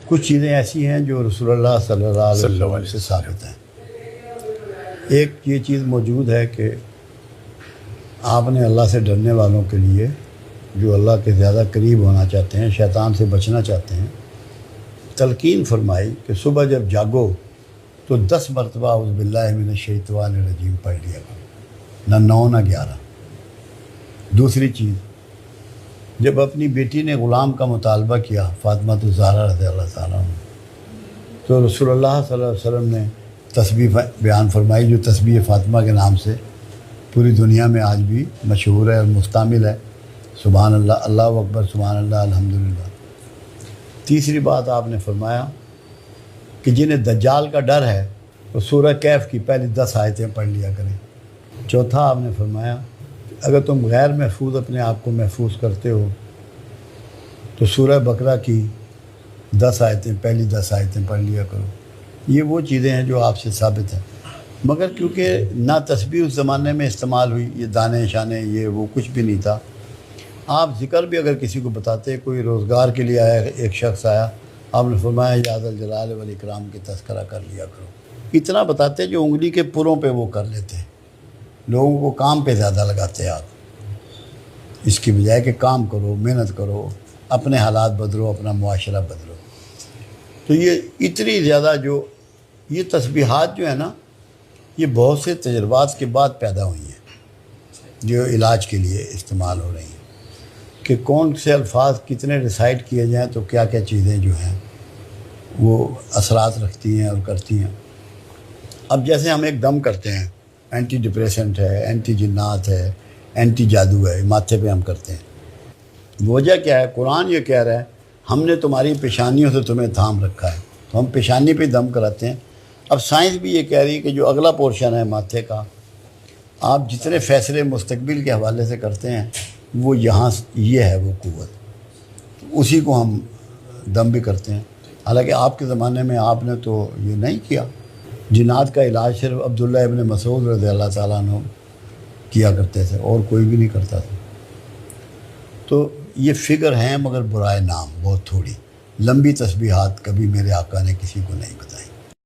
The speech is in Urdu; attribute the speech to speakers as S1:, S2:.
S1: کچھ چیزیں ایسی ہیں جو رسول اللہ صلی اللہ علیہ وسلم سے ثابت ہیں۔ ایک یہ چیز موجود ہے کہ آپ نے اللہ سے ڈرنے والوں کے لیے، جو اللہ کے زیادہ قریب ہونا چاہتے ہیں، شیطان سے بچنا چاہتے ہیں، تلقین فرمائی کہ صبح جب جاگو تو 10 مرتبہ اعوذ باللہ من الشیطان الرجیم پڑھ لیا کرو، نہ 9 نہ 11۔ دوسری چیز، جب اپنی بیٹی نے غلام کا مطالبہ کیا، فاطمہ الزہرا رضی اللہ تعالیٰ عنہ، تو رسول اللہ صلی اللہ علیہ وسلم نے تسبیح بیان فرمائی، جو تسبیح فاطمہ کے نام سے پوری دنیا میں آج بھی مشہور ہے اور مستعمل ہے، سبحان اللہ، اللہ اکبر، سبحان اللہ، الحمدللہ۔ تیسری بات آپ نے فرمایا کہ جنہیں دجال کا ڈر ہے وہ سورہ کہف کی پہلی 10 آیتیں پڑھ لیا کریں۔ چوتھا آپ نے فرمایا اگر تم غیر محفوظ اپنے آپ کو محفوظ کرتے ہو تو سورہ بقرہ کی 10 آیتیں، پہلی 10 آیتیں پڑھ لیا کرو۔ یہ وہ چیزیں ہیں جو آپ سے ثابت ہیں، مگر کیونکہ نہ تسبیح اس زمانے میں استعمال ہوئی، یہ دانے شانے یہ وہ کچھ بھی نہیں تھا، آپ ذکر بھی اگر کسی کو بتاتے، کوئی روزگار کے لیے آیا، ایک شخص آیا، آپ نے فرمایا یا ذا الجلال والاکرام کی تذکرہ کر لیا کرو۔ اتنا بتاتے جو انگلی کے پروں پہ وہ کر لیتے، لوگوں کو کام پہ زیادہ لگاتے آپ، اس کی بجائے کہ کام کرو، محنت کرو، اپنے حالات بدلو، اپنا معاشرہ بدلو۔ تو یہ اتنی زیادہ جو یہ تسبیحات جو ہے نا، یہ بہت سے تجربات کے بعد پیدا ہوئی ہیں جو علاج کے لیے استعمال ہو رہی ہیں، کہ کون سے الفاظ کتنے ریسائٹ کیے جائیں تو کیا کیا چیزیں جو ہیں وہ اثرات رکھتی ہیں اور کرتی ہیں۔ اب جیسے ہم ایک دم کرتے ہیں، اینٹی ڈپریسنٹ ہے، اینٹی جنات ہے، اینٹی جادو ہے، ماتھے پہ ہم کرتے ہیں۔ وجہ کیا ہے؟ قرآن یہ کہہ رہا ہے ہم نے تمہاری پیشانیوں سے تمہیں تھام رکھا ہے، تو ہم پیشانی پہ دم کراتے ہیں۔ اب سائنس بھی یہ کہہ رہی ہے کہ جو اگلا پورشن ہے ماتھے کا، آپ جتنے فیصلے مستقبل کے حوالے سے کرتے ہیں وہ یہاں یہ ہے وہ قوت، اسی کو ہم دم بھی کرتے ہیں۔ حالانکہ آپ کے زمانے میں آپ نے تو یہ نہیں کیا، جنات کا علاج صرف عبداللہ ابن مسعود رضی اللہ تعالیٰ عنہ کیا کرتے تھے، اور کوئی بھی نہیں کرتا تھا۔ تو یہ فگر ہیں مگر برائے نام، بہت تھوڑی لمبی تسبیحات کبھی میرے آقا نے کسی کو نہیں بتائی۔